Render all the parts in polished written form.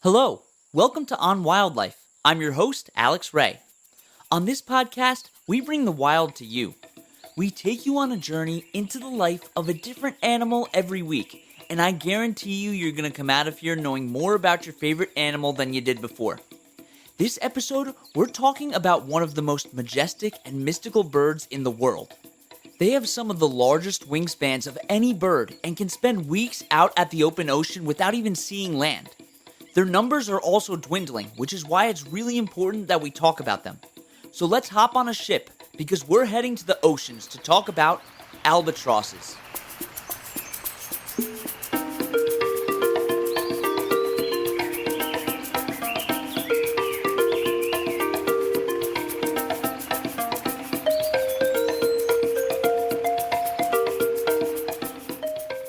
Hello, welcome to On Wildlife. I'm your host, Alex Ray. On this podcast, we bring the wild to you. We take you on a journey into the life of a different animal every week, and I guarantee you're going to come out of here knowing more about your favorite animal than you did before. This episode, we're talking about one of the most majestic and mystical birds in the world. They have some of the largest wingspans of any bird and can spend weeks out at the open ocean without even seeing land. Their numbers are also dwindling, which is why it's really important that we talk about them. So let's hop on a ship, because we're heading to the oceans to talk about albatrosses.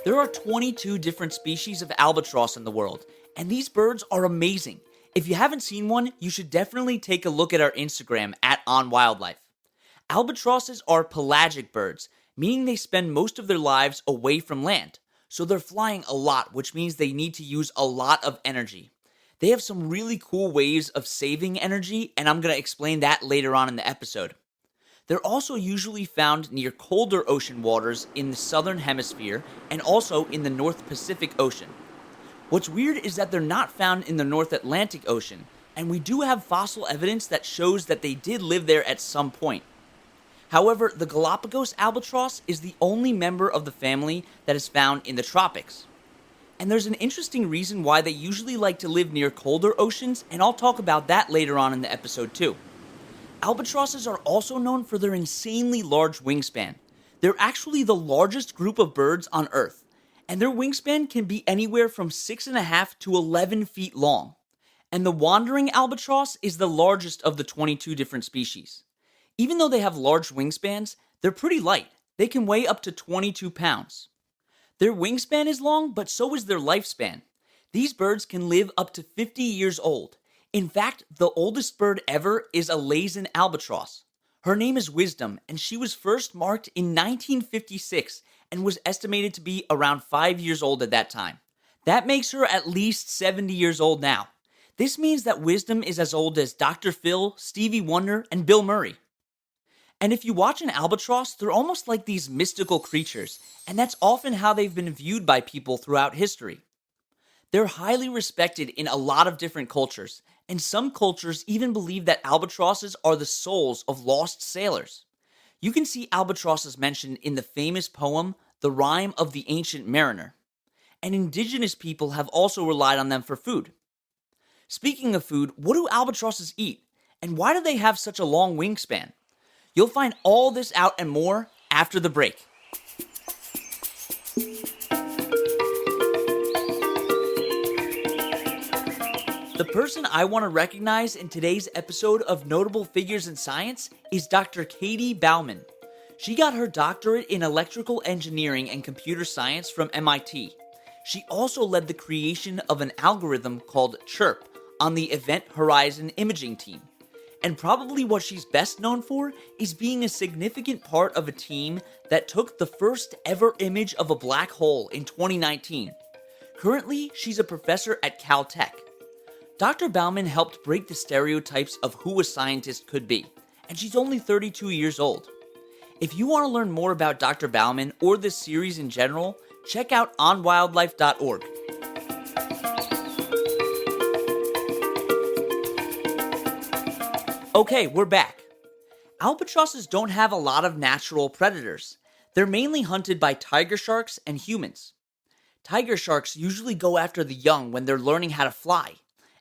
There are 22 different species of albatross in the world, and these birds are amazing. If you haven't seen one, you should definitely take a look at our Instagram at OnWildlife. Albatrosses are pelagic birds, meaning they spend most of their lives away from land. So they're flying a lot, which means they need to use a lot of energy. They have some really cool ways of saving energy, and I'm going to explain that later on in the episode. They're also usually found near colder ocean waters in the southern hemisphere and also in the North Pacific Ocean. What's weird is that they're not found in the North Atlantic Ocean, and we do have fossil evidence that shows that they did live there at some point. However, the Galapagos albatross is the only member of the family that is found in the tropics. And there's an interesting reason why they usually like to live near colder oceans, and I'll talk about that later on in the episode too. Albatrosses are also known for their insanely large wingspan. They're actually the largest group of birds on Earth, and their wingspan can be anywhere from 6.5 to 11 feet long. And the wandering albatross is the largest of the 22 different species. Even though they have large wingspans, they're pretty light. They can weigh up to 22 pounds. Their wingspan is long, but so is their lifespan. These birds can live up to 50 years old. In fact, the oldest bird ever is a Laysan albatross. Her name is Wisdom, and she was first marked in 1956 and was estimated to be around 5 years old at that time. That makes her at least 70 years old now. This means that Wisdom is as old as Dr. Phil, Stevie Wonder, and Bill Murray. And if you watch an albatross, they're almost like these mystical creatures, and that's often how they've been viewed by people throughout history. They're highly respected in a lot of different cultures, and some cultures even believe that albatrosses are the souls of lost sailors. You can see albatrosses mentioned in the famous poem, The Rime of the Ancient Mariner. And indigenous people have also relied on them for food. Speaking of food, what do albatrosses eat? And why do they have such a long wingspan? You'll find all this out and more after the break. The person I want to recognize in today's episode of Notable Figures in Science is Dr. Katie Bauman. She got her doctorate in electrical engineering and computer science from MIT. She also led the creation of an algorithm called CHIRP on the Event Horizon imaging team. And probably what she's best known for is being a significant part of a team that took the first ever image of a black hole in 2019. Currently, she's a professor at Caltech. Dr. Bauman helped break the stereotypes of who a scientist could be, and she's only 32 years old. If you want to learn more about Dr. Bauman or this series in general, check out onwildlife.org. Okay, we're back. Albatrosses don't have a lot of natural predators. They're mainly hunted by tiger sharks and humans. Tiger sharks usually go after the young when they're learning how to fly.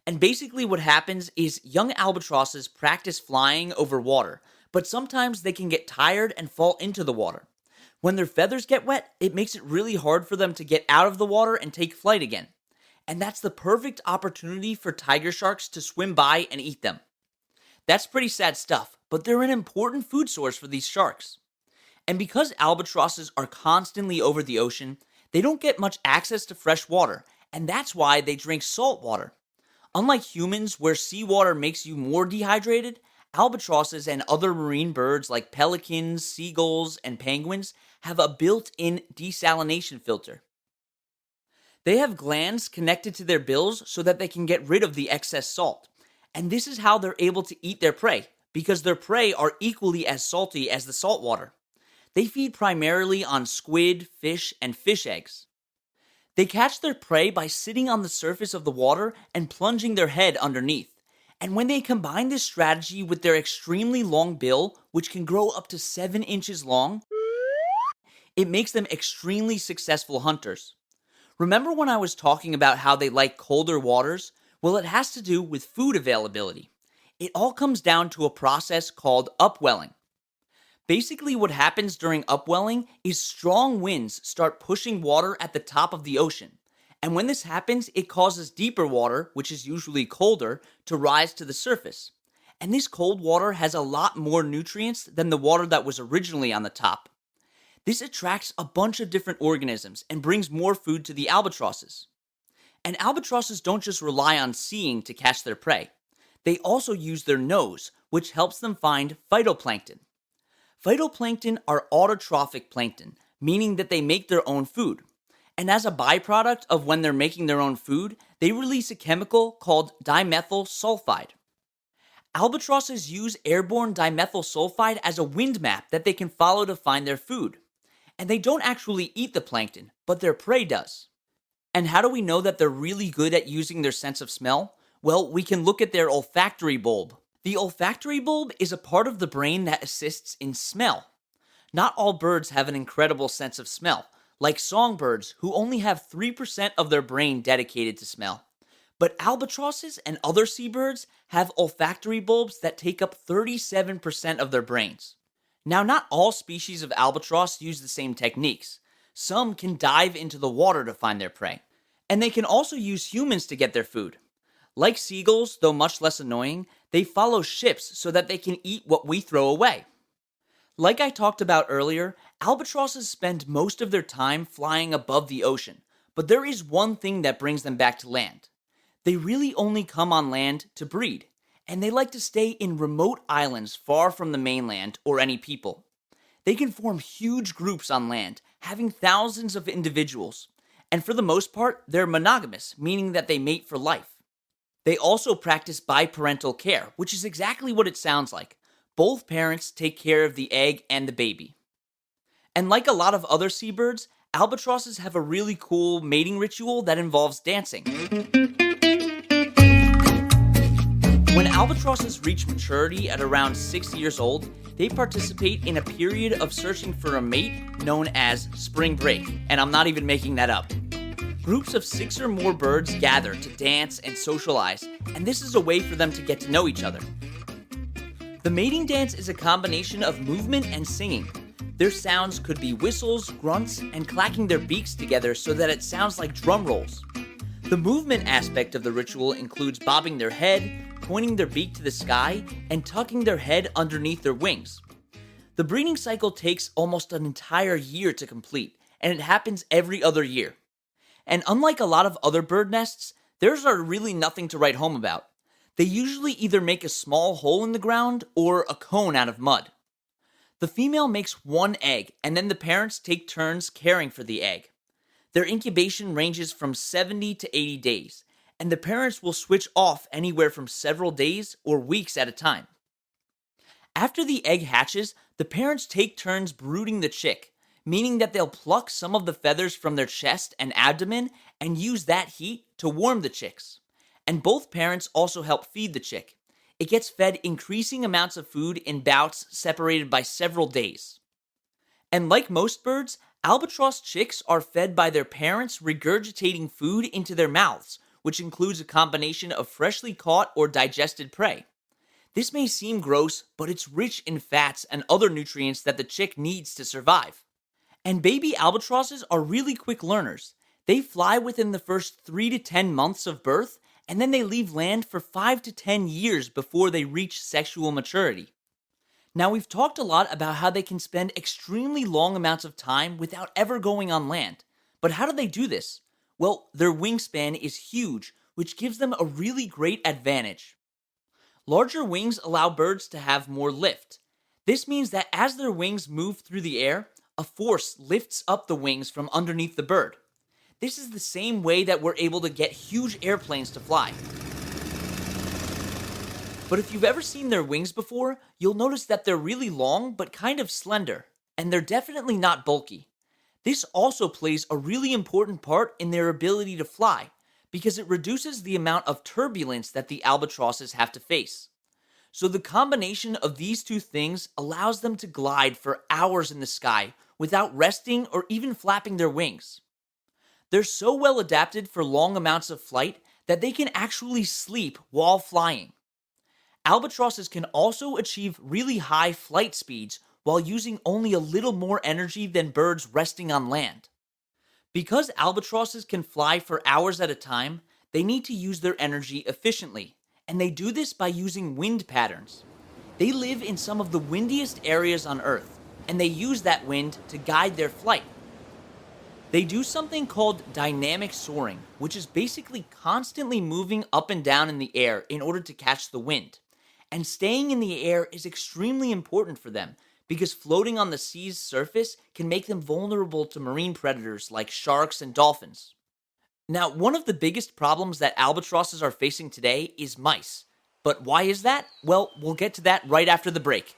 And basically what happens is young albatrosses practice flying over water, but sometimes they can get tired and fall into the water. When their feathers get wet, it makes it really hard for them to get out of the water and take flight again. And that's the perfect opportunity for tiger sharks to swim by and eat them. That's pretty sad stuff, but they're an important food source for these sharks. And because albatrosses are constantly over the ocean, they don't get much access to fresh water, and that's why they drink salt water. Unlike humans, where seawater makes you more dehydrated, albatrosses and other marine birds like pelicans, seagulls, and penguins have a built-in desalination filter. They have glands connected to their bills so that they can get rid of the excess salt. And this is how they're able to eat their prey, because their prey are equally as salty as the salt water. They feed primarily on squid, fish, and fish eggs. They catch their prey by sitting on the surface of the water and plunging their head underneath. And when they combine this strategy with their extremely long bill, which can grow up to 7 inches long, it makes them extremely successful hunters. Remember when I was talking about how they like colder waters? Well, it has to do with food availability. It all comes down to a process called upwelling. Basically, what happens during upwelling is strong winds start pushing water at the top of the ocean. And when this happens, it causes deeper water, which is usually colder, to rise to the surface. And this cold water has a lot more nutrients than the water that was originally on the top. This attracts a bunch of different organisms and brings more food to the albatrosses. And albatrosses don't just rely on seeing to catch their prey. They also use their nose, which helps them find phytoplankton. Phytoplankton are autotrophic plankton, meaning that they make their own food. And as a byproduct of when they're making their own food, they release a chemical called dimethyl sulfide. Albatrosses use airborne dimethyl sulfide as a wind map that they can follow to find their food. And they don't actually eat the plankton, but their prey does. And how do we know that they're really good at using their sense of smell? Well, we can look at their olfactory bulb. The olfactory bulb is a part of the brain that assists in smell. Not all birds have an incredible sense of smell, like songbirds who only have 3% of their brain dedicated to smell. But albatrosses and other seabirds have olfactory bulbs that take up 37% of their brains. Now, not all species of albatross use the same techniques. Some can dive into the water to find their prey. And they can also use humans to get their food. Like seagulls, though much less annoying, they follow ships so that they can eat what we throw away. Like I talked about earlier, albatrosses spend most of their time flying above the ocean, but there is one thing that brings them back to land. They really only come on land to breed, and they like to stay in remote islands far from the mainland or any people. They can form huge groups on land, having thousands of individuals, and for the most part, they're monogamous, meaning that they mate for life. They also practice biparental care, which is exactly what it sounds like. Both parents take care of the egg and the baby. And like a lot of other seabirds, albatrosses have a really cool mating ritual that involves dancing. When albatrosses reach maturity at around 6 years old, they participate in a period of searching for a mate known as spring break, and I'm not even making that up. Groups of 6 or more birds gather to dance and socialize, and this is a way for them to get to know each other. The mating dance is a combination of movement and singing. Their sounds could be whistles, grunts, and clacking their beaks together so that it sounds like drum rolls. The movement aspect of the ritual includes bobbing their head, pointing their beak to the sky, and tucking their head underneath their wings. The breeding cycle takes almost an entire year to complete, and it happens every other year. And unlike a lot of other bird nests, theirs are really nothing to write home about. They usually either make a small hole in the ground or a cone out of mud. The female makes one egg, and then the parents take turns caring for the egg. Their incubation ranges from 70 to 80 days, and the parents will switch off anywhere from several days or weeks at a time. After the egg hatches, the parents take turns brooding the chick, meaning that they'll pluck some of the feathers from their chest and abdomen and use that heat to warm the chicks. And both parents also help feed the chick. It gets fed increasing amounts of food in bouts separated by several days. And like most birds, albatross chicks are fed by their parents regurgitating food into their mouths, which includes a combination of freshly caught or digested prey. This may seem gross, but it's rich in fats and other nutrients that the chick needs to survive. And baby albatrosses are really quick learners. They fly within the first 3 to 10 months of birth, and then they leave land for 5 to 10 years before they reach sexual maturity. Now, we've talked a lot about how they can spend extremely long amounts of time without ever going on land. But how do they do this? Well, their wingspan is huge, which gives them a really great advantage. Larger wings allow birds to have more lift. This means that as their wings move through the air, a force lifts up the wings from underneath the bird. This is the same way that we're able to get huge airplanes to fly. But if you've ever seen their wings before, you'll notice that they're really long but kind of slender, and they're definitely not bulky. This also plays a really important part in their ability to fly, because it reduces the amount of turbulence that the albatrosses have to face. So the combination of these two things allows them to glide for hours in the sky without resting or even flapping their wings. They're so well adapted for long amounts of flight that they can actually sleep while flying. Albatrosses can also achieve really high flight speeds while using only a little more energy than birds resting on land. Because albatrosses can fly for hours at a time, they need to use their energy efficiently, and they do this by using wind patterns. They live in some of the windiest areas on Earth, and they use that wind to guide their flight. They do something called dynamic soaring, which is basically constantly moving up and down in the air in order to catch the wind. And staying in the air is extremely important for them because floating on the sea's surface can make them vulnerable to marine predators like sharks and dolphins. Now, one of the biggest problems that albatrosses are facing today is mice. But why is that? Well, we'll get to that right after the break.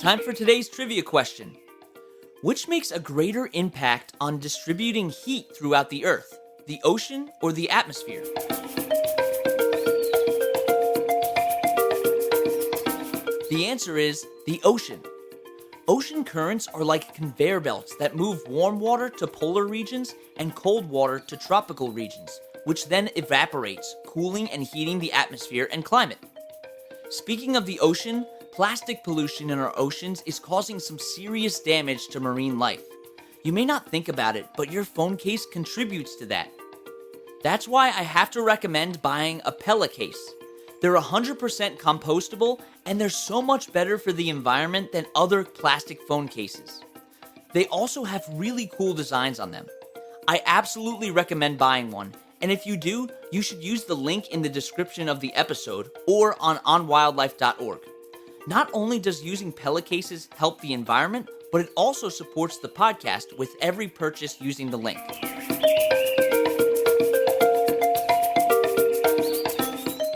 Time for today's trivia question. Which makes a greater impact on distributing heat throughout the Earth, the ocean or the atmosphere? The answer is the ocean. Ocean currents are like conveyor belts that move warm water to polar regions and cold water to tropical regions, which then evaporates, cooling and heating the atmosphere and climate. Speaking of the ocean, plastic pollution in our oceans is causing some serious damage to marine life. You may not think about it, but your phone case contributes to that. That's why I have to recommend buying a Pella case. They're 100% compostable, and they're so much better for the environment than other plastic phone cases. They also have really cool designs on them. I absolutely recommend buying one, and if you do, you should use the link in the description of the episode or on onwildlife.org. Not only does using Pella cases help the environment, but it also supports the podcast with every purchase using the link.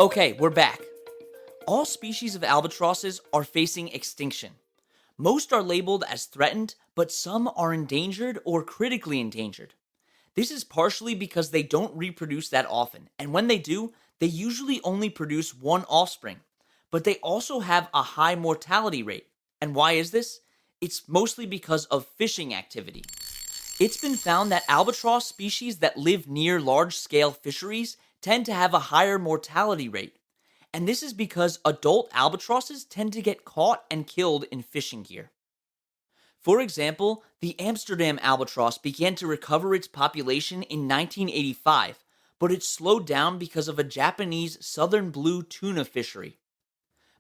Okay, we're back. All species of albatrosses are facing extinction. Most are labeled as threatened, but some are endangered or critically endangered. This is partially because they don't reproduce that often, and when they do, they usually only produce one offspring. But they also have a high mortality rate. And why is this? It's mostly because of fishing activity. It's been found that albatross species that live near large-scale fisheries tend to have a higher mortality rate. And this is because adult albatrosses tend to get caught and killed in fishing gear. For example, the Amsterdam albatross began to recover its population in 1985, but it slowed down because of a Japanese southern blue tuna fishery.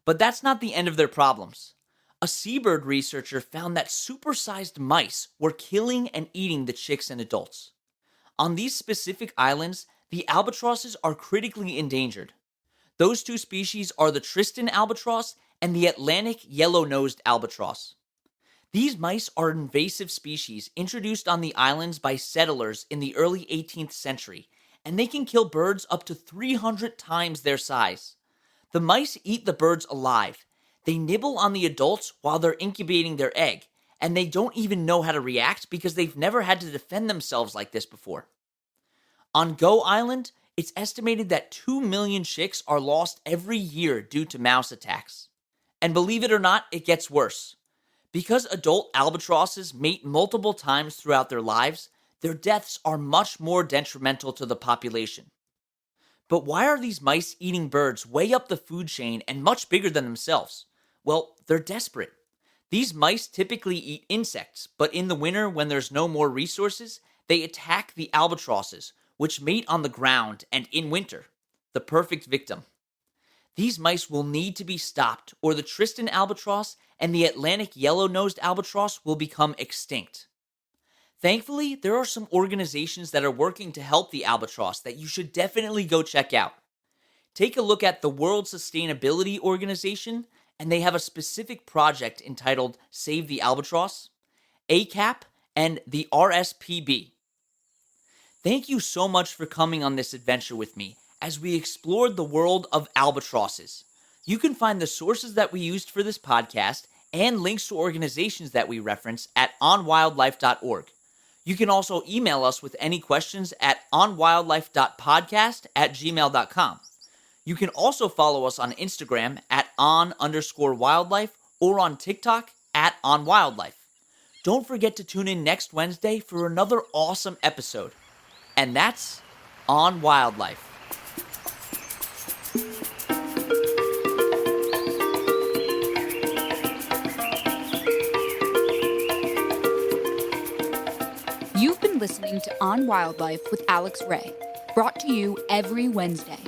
But that's not the end of their problems. A seabird researcher found that supersized mice were killing and eating the chicks and adults. On these specific islands, the albatrosses are critically endangered. Those two species are the Tristan albatross and the Atlantic yellow-nosed albatross. These mice are invasive species introduced on the islands by settlers in the early 18th century, and they can kill birds up to 300 times their size. The mice eat the birds alive. They nibble on the adults while they're incubating their egg, and they don't even know how to react because they've never had to defend themselves like this before. On Go Island, it's estimated that 2 million chicks are lost every year due to mouse attacks. And believe it or not, it gets worse. Because adult albatrosses mate multiple times throughout their lives, their deaths are much more detrimental to the population. But why are these mice eating birds way up the food chain and much bigger than themselves? Well, they're desperate. These mice typically eat insects, but in the winter when there's no more resources, they attack the albatrosses, which mate on the ground and in winter, the perfect victim. These mice will need to be stopped, or the Tristan albatross and the Atlantic yellow-nosed albatross will become extinct. Thankfully, there are some organizations that are working to help the albatross that you should definitely go check out. Take a look at the World Sustainability Organization and they have a specific project entitled Save the Albatross, ACAP, and the RSPB. Thank you so much for coming on this adventure with me as we explored the world of albatrosses. You can find the sources that we used for this podcast and links to organizations that we reference at onwildlife.org. You can also email us with any questions at onwildlife.podcast@gmail.com. You can also follow us on Instagram at on_wildlife or on TikTok at onwildlife. Don't forget to tune in next Wednesday for another awesome episode. And that's On Wildlife. You've been listening to On Wildlife with Alex Ray, brought to you every Wednesday.